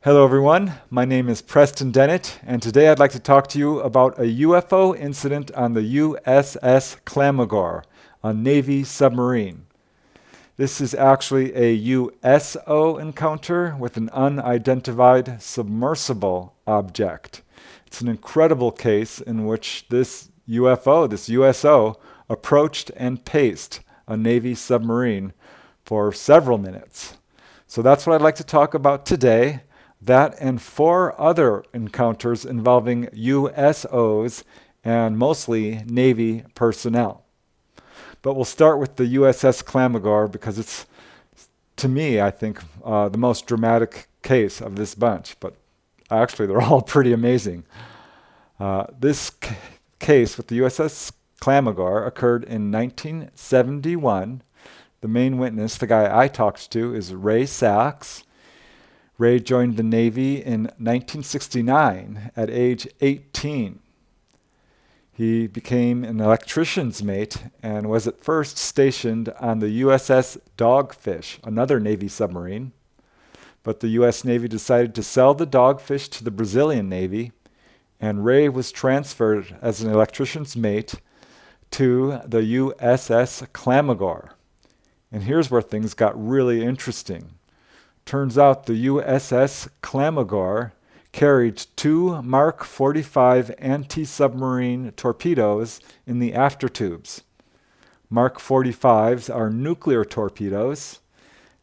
Hello everyone, my name is Preston Dennett, and today I'd like to talk to you about a UFO incident on the USS Clamagore, a Navy submarine. This is actually a USO encounter with an unidentified submersible object. It's an incredible case in which this UFO, this USO, approached and paced a Navy submarine for several minutes. So that's what I'd like to talk about today. That and four other encounters involving USOs and mostly Navy personnel. But we'll start with the USS Clamagore because it's, to me, I think, the most dramatic case of this bunch. But actually, they're all pretty amazing. This case with the USS Clamagore occurred in 1971. The main witness, the guy I talked to, is Ray Sachs. Ray joined the Navy in 1969 at age 18. He became an electrician's mate and was at first stationed on the USS Dogfish, another Navy submarine. But the U.S. Navy decided to sell the Dogfish to the Brazilian Navy, and Ray was transferred as an electrician's mate to the USS Clamagore. And here's where things got really interesting. Turns out the USS Clamagore carried two Mark 45 anti-submarine torpedoes in the aftertubes. Mark 45s are nuclear torpedoes.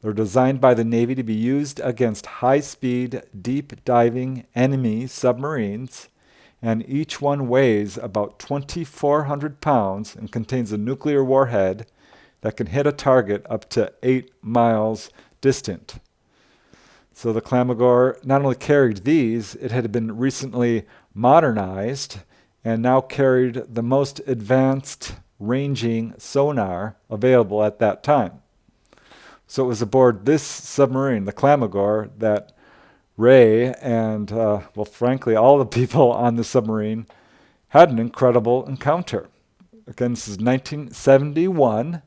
They're designed by the Navy to be used against high-speed, deep-diving enemy submarines, and each one weighs about 2,400 pounds and contains a nuclear warhead that can hit a target up to 8 miles distant. So the Clamagore not only carried these, it had been recently modernized and now carried the most advanced ranging sonar available at that time. So it was aboard this submarine, the Clamagore, that Ray and, frankly, all the people on the submarine had an incredible encounter. Again, this is 1971.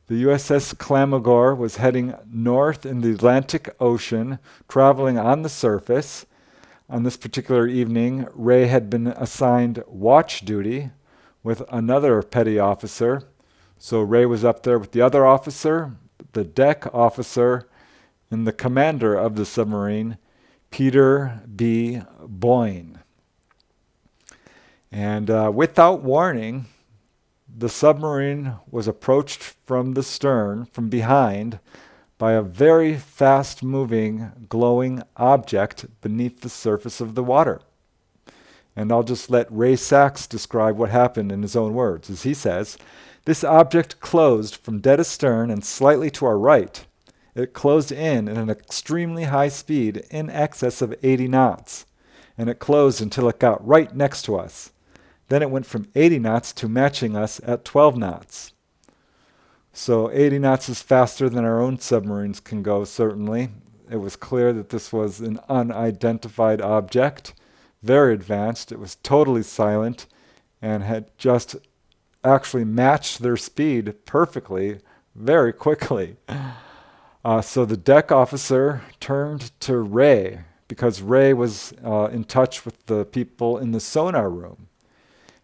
The USS Clamagore was heading north in the Atlantic Ocean, traveling on the surface. On this particular evening, Ray had been assigned watch duty with another petty officer. So Ray was up there with the other officer, the deck officer, and the commander of the submarine, Peter B. Boyne. And without warning, the submarine was approached from the stern, from behind, by a very fast-moving, glowing object beneath the surface of the water. And I'll just let Ray Sachs describe what happened in his own words. As he says, this object closed from dead astern and slightly to our right. It closed in at an extremely high speed, in excess of 80 knots. And it closed until it got right next to us. Then it went from 80 knots to matching us at 12 knots. So 80 knots is faster than our own submarines can go, certainly. It was clear that this was an unidentified object, very advanced. It was totally silent and had just actually matched their speed perfectly, very quickly. So the deck officer turned to Ray because Ray was in touch with the people in the sonar room.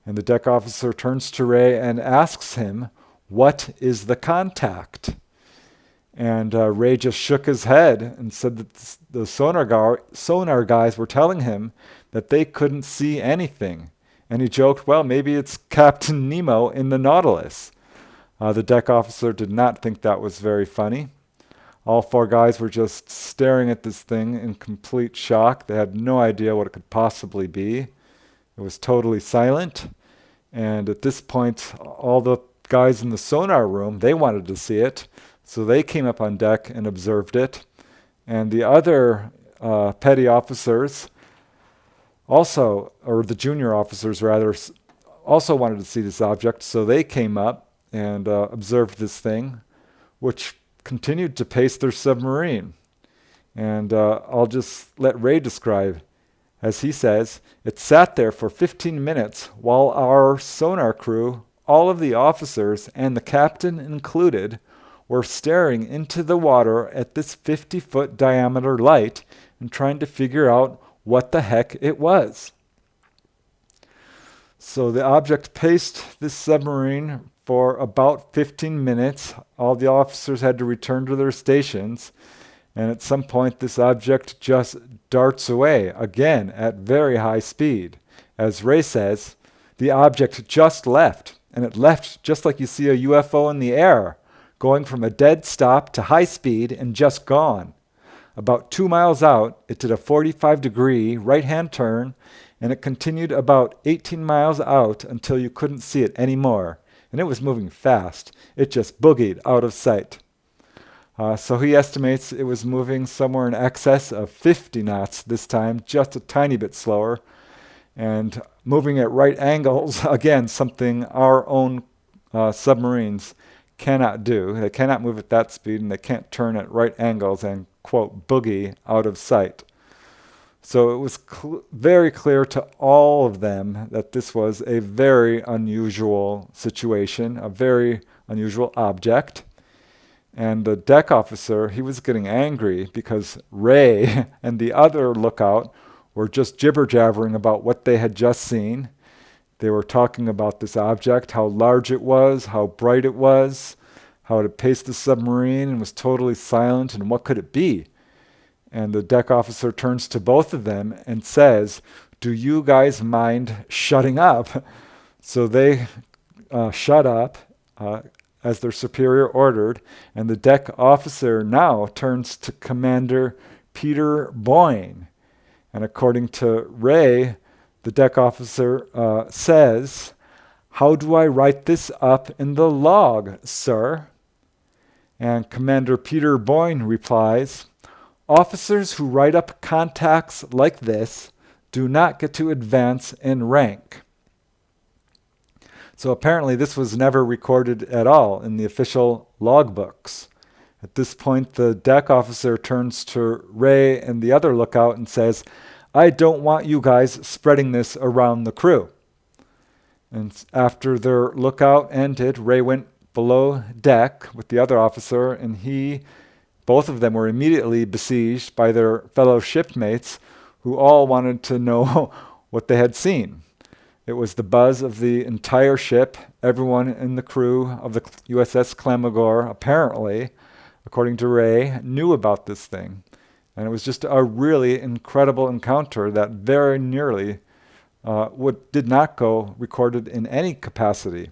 And the deck officer turns to Ray and asks him, "What is the contact?" And Ray just shook his head and said that the sonar guys were telling him that they couldn't see anything. And he joked, well, maybe it's Captain Nemo in the Nautilus. The deck officer did not think that was very funny. All four guys were just staring at this thing in complete shock. They had no idea what it could possibly be. It was totally silent, and at this point, all the guys in the sonar room, they wanted to see it, so they came up on deck and observed it. And the other petty officers also, or the junior officers rather, also wanted to see this object, so they came up and observed this thing, which continued to pace their submarine. And I'll just let Ray describe. As he says, it sat there for 15 minutes while our sonar crew, all of the officers and the captain included, were staring into the water at this 50-foot diameter light and trying to figure out what the heck it was. So the object paced this submarine for about 15 minutes. All the officers had to return to their stations, and at some point this object just darts away, again at very high speed. As Ray says, the object just left, and it left just like you see a UFO in the air, going from a dead stop to high speed and just gone. About 2 miles out, it did a 45-degree right-hand turn, and it continued about 18 miles out until you couldn't see it anymore. And it was moving fast. It just boogied out of sight. So he estimates it was moving somewhere in excess of 50 knots this time, just a tiny bit slower, and moving at right angles, again, something our own submarines cannot do. They cannot move at that speed, and they can't turn at right angles and, quote, boogie out of sight. So it was very clear to all of them that this was a very unusual situation, a very unusual object. And the deck officer, he was getting angry because Ray and the other lookout were just jibber-jabbering about what they had just seen. They were talking about this object, how large it was, how bright it was, how it had paced the submarine and was totally silent, and what could it be? And the deck officer turns to both of them and says, "Do you guys mind shutting up?" So they shut up as their superior ordered, and the deck officer now turns to Commander Peter Boyne. And according to Ray, the deck officer says, "How do I write this up in the log, sir?" And Commander Peter Boyne replies, "Officers who write up contacts like this do not get to advance in rank." So apparently this was never recorded at all in the official logbooks. At this point, the deck officer turns to Ray and the other lookout and says, "I don't want you guys spreading this around the crew." And after their lookout ended, Ray went below deck with the other officer, and both of them were immediately besieged by their fellow shipmates who all wanted to know what they had seen. It was the buzz of the entire ship. Everyone in the crew of the USS Clamagore, apparently, according to Ray, knew about this thing. And it was just a really incredible encounter that very nearly did not go recorded in any capacity.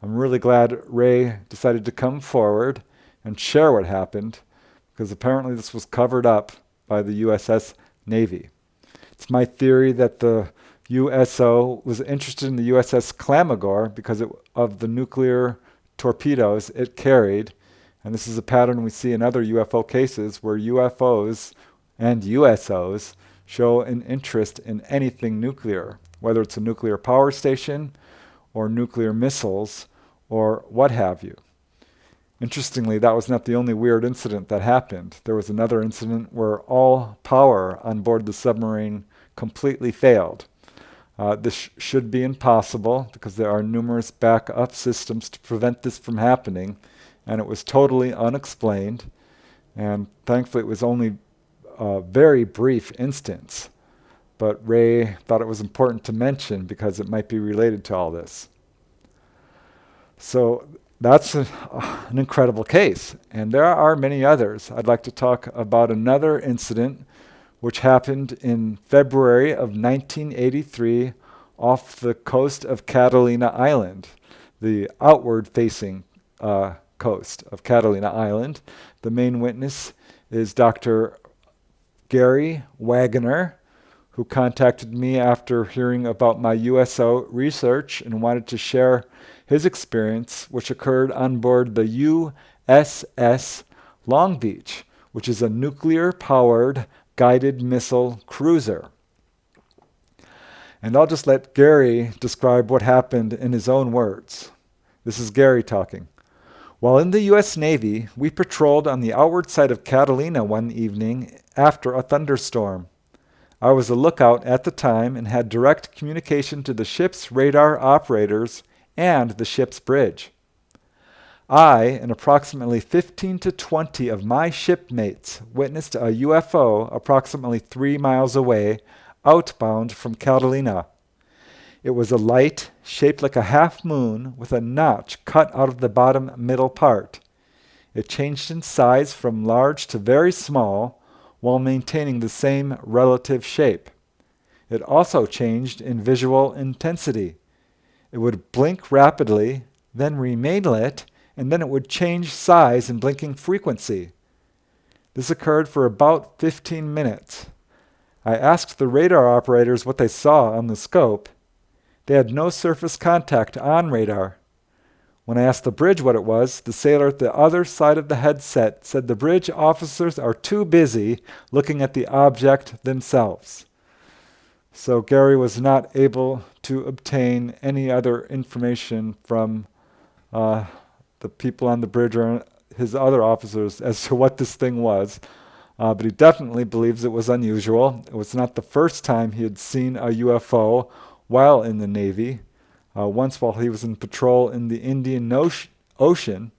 I'm really glad Ray decided to come forward and share what happened, because apparently this was covered up by the USS Navy. It's my theory that the USO was interested in the USS Clamagore because of the nuclear torpedoes it carried. And this is a pattern we see in other UFO cases where UFOs and USOs show an interest in anything nuclear, whether it's a nuclear power station or nuclear missiles or what have you. Interestingly, that was not the only weird incident that happened. There was another incident where all power on board the submarine completely failed. This should be impossible because there are numerous backup systems to prevent this from happening, and it was totally unexplained. And thankfully, it was only a very brief instance. But Ray thought it was important to mention because it might be related to all this. So that's an incredible case. And there are many others. I'd like to talk about another incident which happened in February of 1983 off the coast of Catalina Island, the outward-facing coast of Catalina Island. The main witness is Dr. Gary Wagner, who contacted me after hearing about my USO research and wanted to share his experience, which occurred on board the USS Long Beach, which is a nuclear-powered guided missile cruiser. And I'll just let Gary describe what happened in his own words. This is Gary talking. "While in the U.S. Navy, we patrolled on the outward side of Catalina one evening after a thunderstorm. I was a lookout at the time and had direct communication to the ship's radar operators and the ship's bridge. I and approximately 15 to 20 of my shipmates witnessed a UFO approximately 3 miles away, outbound from Catalina. It was a light shaped like a half moon with a notch cut out of the bottom middle part. It changed in size from large to very small while maintaining the same relative shape. It also changed in visual intensity. It would blink rapidly, then remain lit, and then it would change size and blinking frequency. This occurred for about 15 minutes. I asked the radar operators what they saw on the scope. They had no surface contact on radar. When I asked the bridge what it was, the sailor at the other side of the headset said the bridge officers are too busy looking at the object themselves. So Gary was not able to obtain any other information from the people on the bridge or his other officers as to what this thing was. But he definitely believes it was unusual. It was not the first time he had seen a UFO while in the Navy. Once while he was in patrol in the Indian Ocean,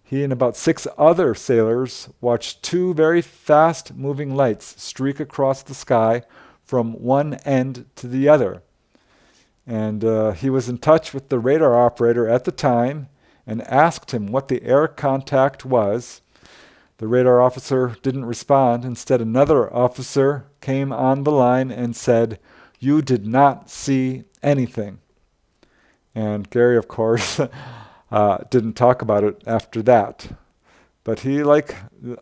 he and about 6 other sailors watched 2 very fast-moving lights streak across the sky from one end to the other. And he was in touch with the radar operator at the time and asked him what the air contact was. The radar officer didn't respond. Instead, another officer came on the line and said, "You did not see anything." And Gary, of course, didn't talk about it after that. But he, like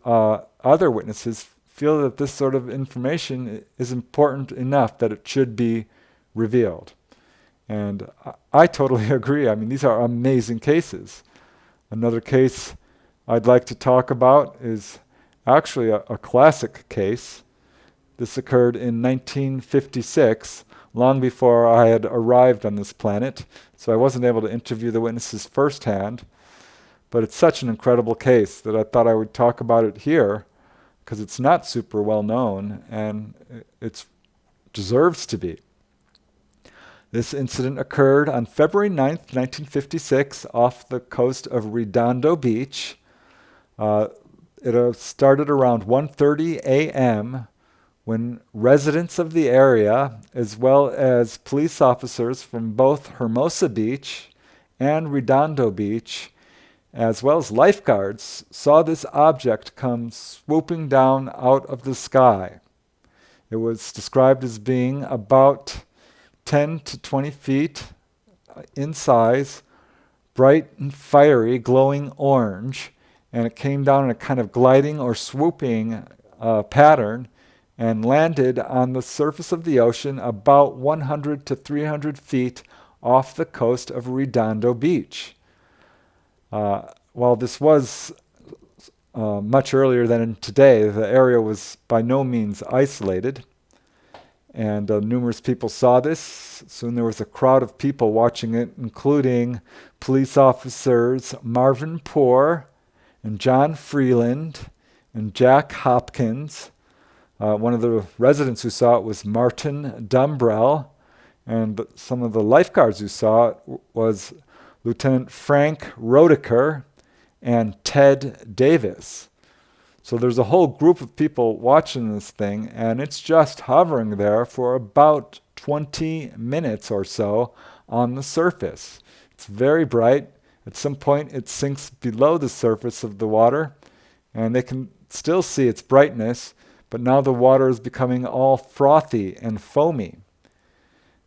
other witnesses, feel that this sort of information is important enough that it should be revealed. And I totally agree. I mean, these are amazing cases. Another case I'd like to talk about is actually a classic case. This occurred in 1956, long before I had arrived on this planet, so I wasn't able to interview the witnesses firsthand. But it's such an incredible case that I thought I would talk about it here, because it's not super well known, and it deserves to be. This incident occurred on February 9th, 1956, off the coast of Redondo Beach. It started around 1:30 a.m. when residents of the area, as well as police officers from both Hermosa Beach and Redondo Beach, as well as lifeguards, saw this object come swooping down out of the sky. It was described as being about 10 to 20 feet in size, bright and fiery, glowing orange, and it came down in a kind of gliding or swooping pattern and landed on the surface of the ocean about 100 to 300 feet off the coast of Redondo Beach. While this was much earlier than today, the area was by no means isolated, and numerous people saw this. Soon there was a crowd of people watching it, including police officers Marvin Poor and John Freeland and Jack Hopkins. One of the residents who saw it was Martin Dumbrell, and some of the lifeguards who saw it was Lieutenant Frank Rodeker and Ted Davis. So there's a whole group of people watching this thing, and it's just hovering there for about 20 minutes or so on the surface. It's very bright. At some point it sinks below the surface of the water, and they can still see its brightness, but now the water is becoming all frothy and foamy.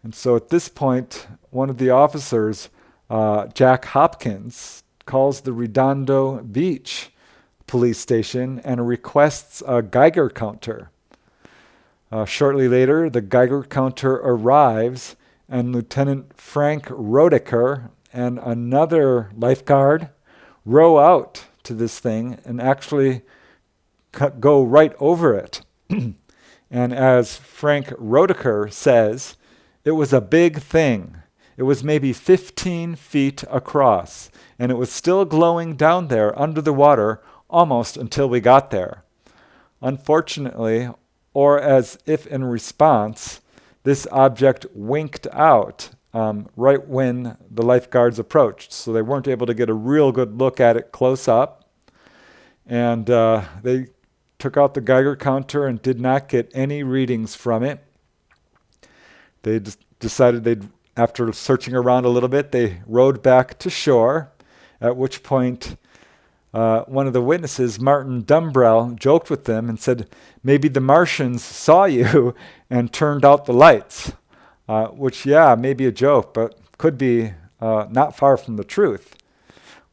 And so at this point, one of the officers, Jack Hopkins, calls the Redondo Beach police station and requests a Geiger counter. Shortly later, the Geiger counter arrives, and Lieutenant Frank Rodeker and another lifeguard row out to this thing and actually go right over it. And as Frank Rodeker says, it was a big thing. It was maybe 15 feet across, and it was still glowing down there under the water almost until we got there. Unfortunately, or as if in response, this object winked out right when the lifeguards approached. So they weren't able to get a real good look at it close up. And they took out the Geiger counter and did not get any readings from it. They decided after searching around a little bit, they rowed back to shore, at which point one of the witnesses, Martin Dumbrell, joked with them and said, maybe the Martians saw you and turned out the lights, which, yeah, may be a joke, but could be not far from the truth.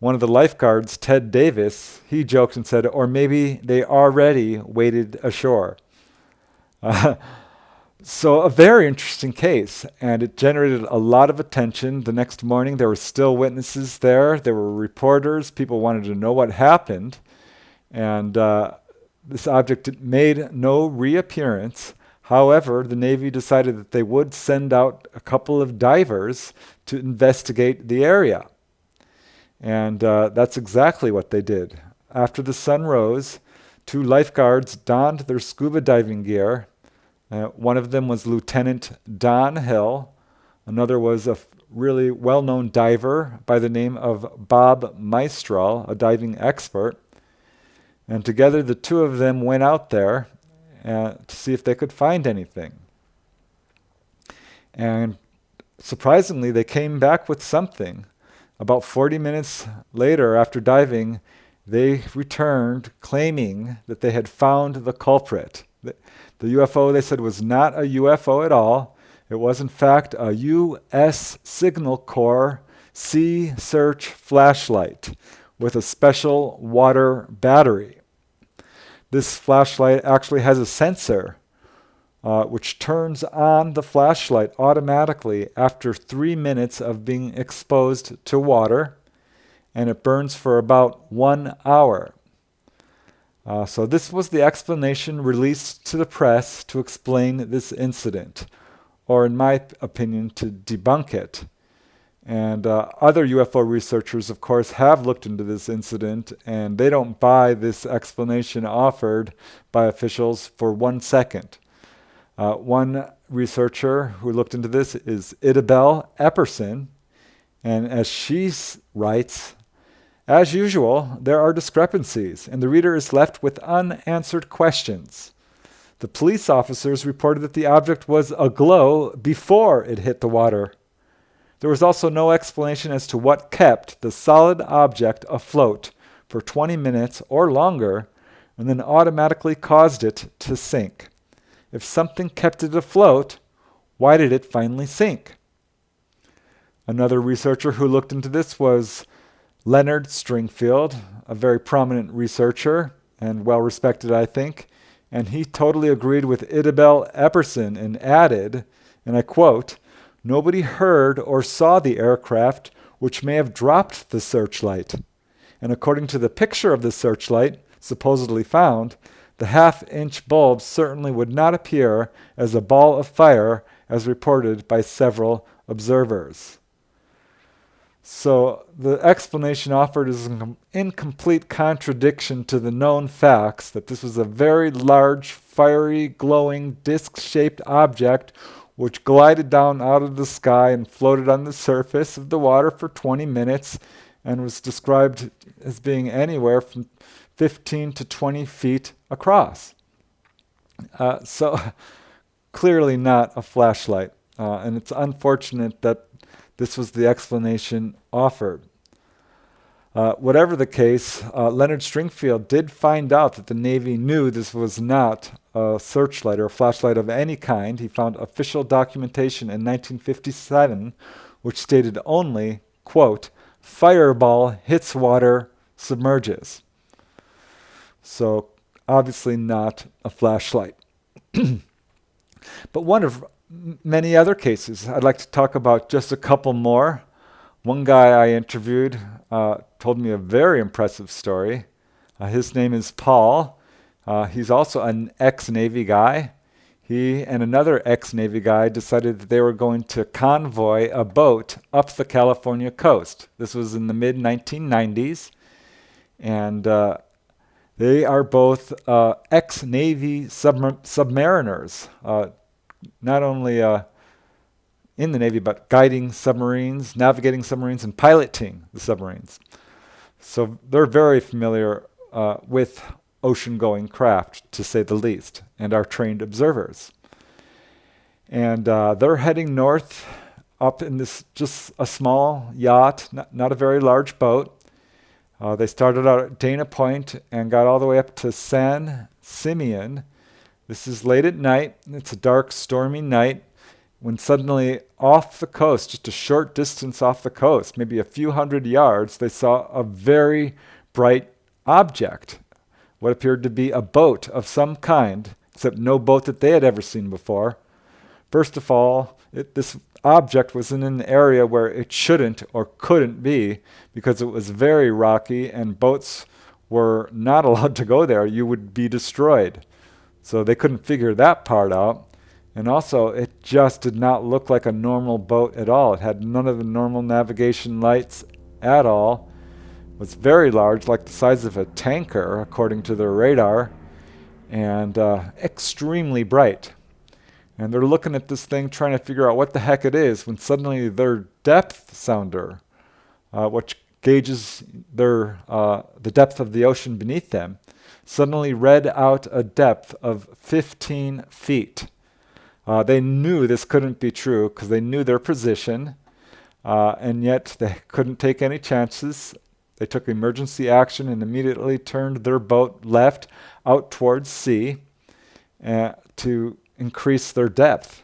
One of the lifeguards, Ted Davis, he joked and said, or maybe they already waded ashore. So a very interesting case, and it generated a lot of attention. The next morning, there were still witnesses there. There were reporters. People wanted to know what happened. And this object made no reappearance. However, the Navy decided that they would send out a couple of divers to investigate the area. And that's exactly what they did. After the sun rose, 2 lifeguards donned their scuba diving gear. One of them was Lieutenant Don Hill. Another was a really well-known diver by the name of Bob Maestral, a diving expert. And together the 2 of them went out there to see if they could find anything. And surprisingly, they came back with something. About 40 minutes later, after diving, they returned claiming that they had found the culprit. The UFO, they said, was not a UFO at all. It was, in fact, a U.S. Signal Corps sea search flashlight with a special water battery. This flashlight actually has a sensor which turns on the flashlight automatically after 3 minutes of being exposed to water, and it burns for about 1 hour. So this was the explanation released to the press to explain this incident, or in my opinion, to debunk it. And other UFO researchers, of course, have looked into this incident, and they don't buy this explanation offered by officials for 1 second. One researcher who looked into this is Idabel Epperson, and as she writes, as usual, there are discrepancies, and the reader is left with unanswered questions. The police officers reported that the object was aglow before it hit the water. There was also no explanation as to what kept the solid object afloat for 20 minutes or longer and then automatically caused it to sink. If something kept it afloat, why did it finally sink? Another researcher who looked into this was Leonard Stringfield, a very prominent researcher and well-respected, I think, and he totally agreed with Idabel Epperson and added, and I quote, "Nobody heard or saw the aircraft which may have dropped the searchlight. And according to the picture of the searchlight supposedly found, the half-inch bulb certainly would not appear as a ball of fire as reported by several observers." So the explanation offered is in complete contradiction to the known facts that this was a very large, fiery, glowing, disc-shaped object which glided down out of the sky and floated on the surface of the water for 20 minutes and was described as being anywhere from 15 to 20 feet across. So clearly not a flashlight. And it's unfortunate that this was the explanation offered. Whatever the case, Leonard Stringfield did find out that the Navy knew this was not a searchlight or a flashlight of any kind. He found official documentation in 1957 which stated only, quote, "Fireball hits water, submerges." So obviously not a flashlight. But one of many other cases. I'd like to talk about just a couple more. One guy I interviewed told me a very impressive story. His name is Paul. He's also an ex-Navy guy. He and another ex-Navy guy decided that they were going to convoy a boat up the California coast. This was in the mid-1990s. And they are both ex-Navy submariners. Not only in the Navy, but guiding submarines, navigating submarines, and piloting the submarines. So they're very familiar with ocean-going craft, to say the least, and are trained observers. And they're heading north up in this just a small yacht, not a very large boat. They started out at Dana Point and got all the way up to San Simeon. This is late at night. It's a dark, stormy night when suddenly off the coast, just a short distance off the coast, maybe a few hundred yards, they saw a very bright object, what appeared to be a boat of some kind, except no boat that they had ever seen before. First of all, this object was in an area where it shouldn't or couldn't be because it was very rocky and boats were not allowed to go there. You would be destroyed. So they couldn't figure that part out. And also, it just did not look like a normal boat at all. It had none of the normal navigation lights at all. It was very large, like the size of a tanker, according to their radar, and extremely bright. And they're looking at this thing, trying to figure out what the heck it is, when suddenly their depth sounder, which gauges the depth of the ocean beneath them, suddenly read out a depth of 15 feet. They knew this couldn't be true because they knew their position, and yet they couldn't take any chances. They took emergency action and immediately turned their boat left out towards sea to increase their depth,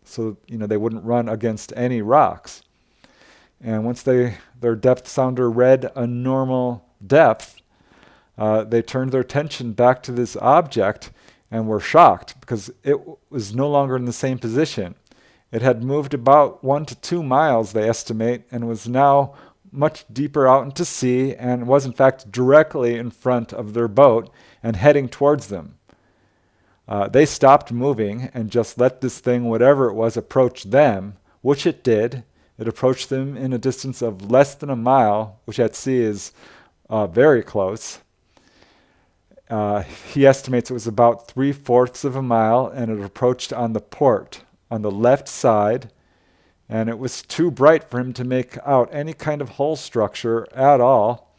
so they wouldn't run against any rocks. And once their depth sounder read a normal depth, they turned their attention back to this object and were shocked because it was no longer in the same position. It had moved about 1 to 2 miles, they estimate, and was now much deeper out into sea and was in fact directly in front of their boat and heading towards them. They stopped moving and just let this thing, whatever it was, approach them, which it did. It approached them in a distance of less than a mile, which at sea is very close. He estimates it was about 3/4 of a mile, and it approached on the port on the left side, and it was too bright for him to make out any kind of hull structure at all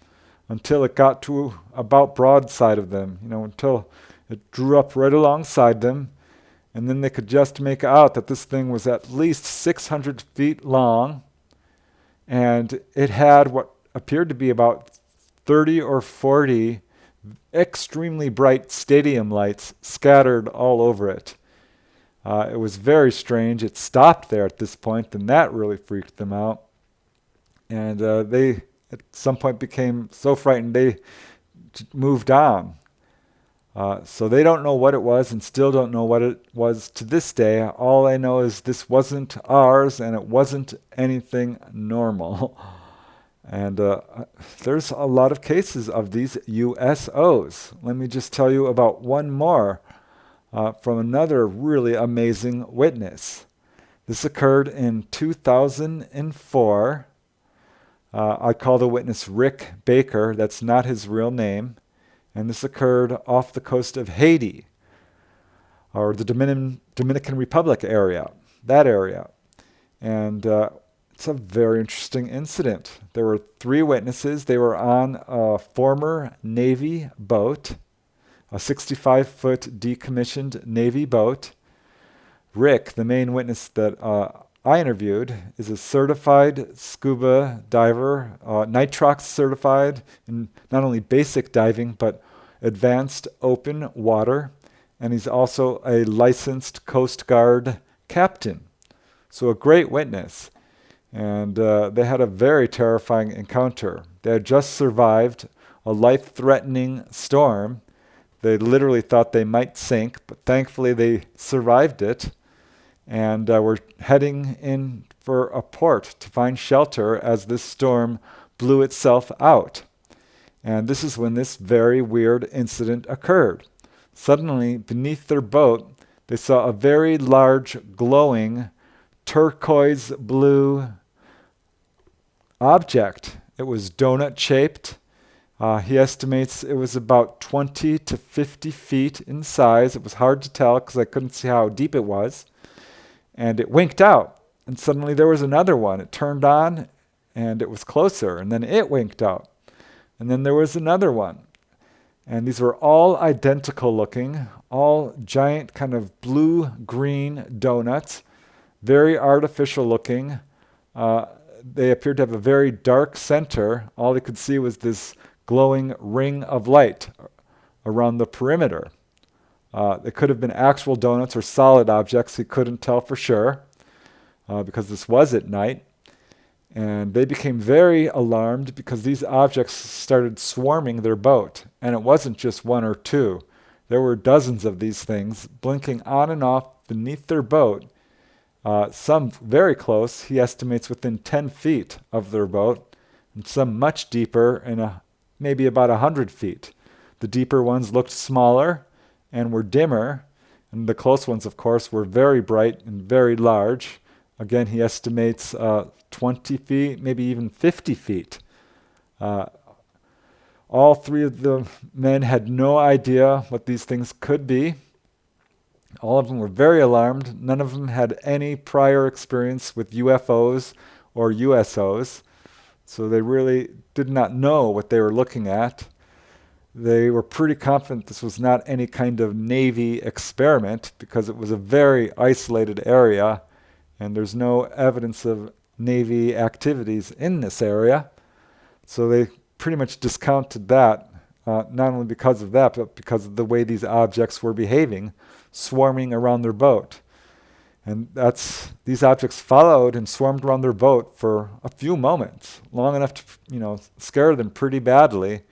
until it got to about broadside of them, until it drew up right alongside them, and then they could just make out that this thing was at least 600 feet long, and it had what appeared to be about 30 or 40 extremely bright stadium lights scattered all over it. It was very strange. It stopped there at this point, and that really freaked them out. And they, at some point, became so frightened they moved on. So they don't know what it was and still don't know what it was to this day. All I know is this wasn't ours and it wasn't anything normal. And there's a lot of cases of these USOs. Let me just tell you about one more from another really amazing witness. This occurred in 2004. I call the witness Rick Baker. That's not his real name. And this occurred off the coast of Haiti, or the Dominican Republic area, that area. And it's a very interesting incident. There were 3 witnesses. They were on a former Navy boat, a 65-foot decommissioned Navy boat. Rick, the main witness that I interviewed, is a certified scuba diver, nitrox certified in not only basic diving, but advanced open water. And he's also a licensed Coast Guard captain. So a great witness. And they had a very terrifying encounter. They had just survived a life-threatening storm. They literally thought they might sink, but thankfully they survived it. And were heading in for a port to find shelter as this storm blew itself out. And this is when this very weird incident occurred. Suddenly, beneath their boat, they saw a very large, glowing, turquoise blue object. It was donut-shaped. He estimates it was about 20 to 50 feet in size. It was hard to tell because I couldn't see how deep it was. and it winked out. And suddenly there was another one. It turned on, and it was closer, and then it winked out. And then there was another one. And these were all identical looking, all giant kind of blue-green donuts, very artificial looking. They appeared to have a very dark center. All they could see was this glowing ring of light around the perimeter. They could have been actual donuts or solid objects. He couldn't tell for sure because this was at night. And they became very alarmed because these objects started swarming their boat. And it wasn't just one or two. There were dozens of these things blinking on and off beneath their boat. Some very close, he estimates within 10 feet of their boat, and some much deeper, and maybe about 100 feet. The deeper ones looked smaller and were dimmer, and the close ones, of course, were very bright and very large. Again, he estimates 20 feet, maybe even 50 feet. All three of the men had no idea what these things could be. All of them were very alarmed. None of them had any prior experience with UFOs or USOs, so they really did not know what they were looking at. They were pretty confident this was not any kind of Navy experiment because it was a very isolated area, and there's no evidence of Navy activities in this area. So they pretty much discounted that, not only because of that, but because of the way these objects were behaving, swarming around their boat. And these objects followed and swarmed around their boat for a few moments, long enough to, scare them pretty badly,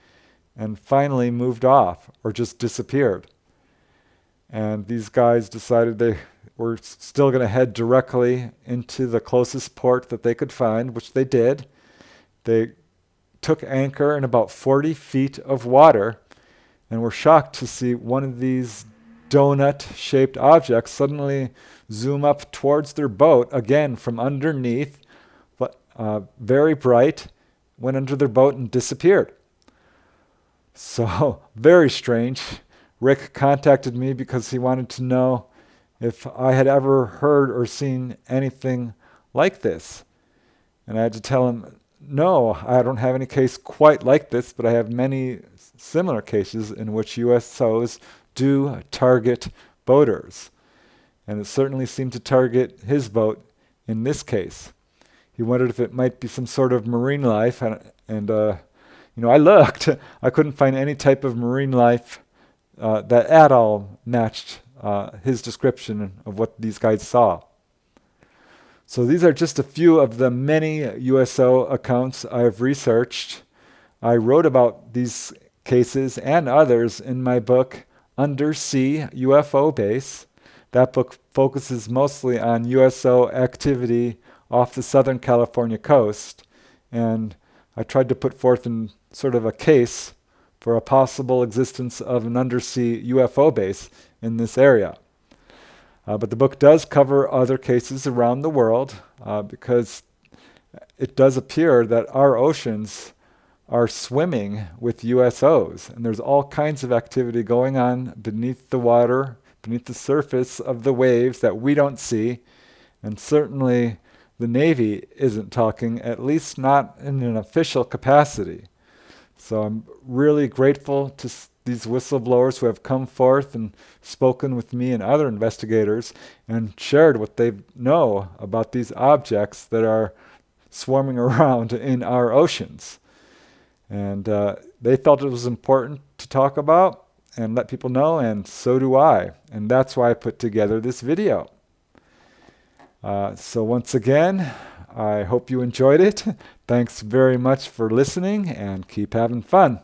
and finally moved off or just disappeared. And these guys decided they were still going to head directly into the closest port that they could find, which they did. They took anchor in about 40 feet of water and were shocked to see one of these donut-shaped objects suddenly zoom up towards their boat, again from underneath, very bright, went under their boat and disappeared. So, very strange. Rick contacted me because he wanted to know if I had ever heard or seen anything like this. And I had to tell him, no, I don't have any case quite like this, but I have many similar cases in which USOs do target boaters. And it certainly seemed to target his boat in this case. He wondered if it might be some sort of marine life, and I looked. I couldn't find any type of marine life that at all matched his description of what these guys saw. So these are just a few of the many USO accounts I've researched. I wrote about these cases and others in my book, Undersea UFO Base. That book focuses mostly on USO activity off the Southern California coast, and I tried to put forth in sort of a case for a possible existence of an undersea UFO base in this area. But the book does cover other cases around the world because it does appear that our oceans are swimming with USOs, and there's all kinds of activity going on beneath the water, beneath the surface of the waves that we don't see, and certainly the Navy isn't talking, at least not in an official capacity. So I'm really grateful to these whistleblowers who have come forth and spoken with me and other investigators and shared what they know about these objects that are swarming around in our oceans. And they felt it was important to talk about and let people know, and so do I. And that's why I put together this video. So once again, I hope you enjoyed it. Thanks very much for listening, and keep having fun.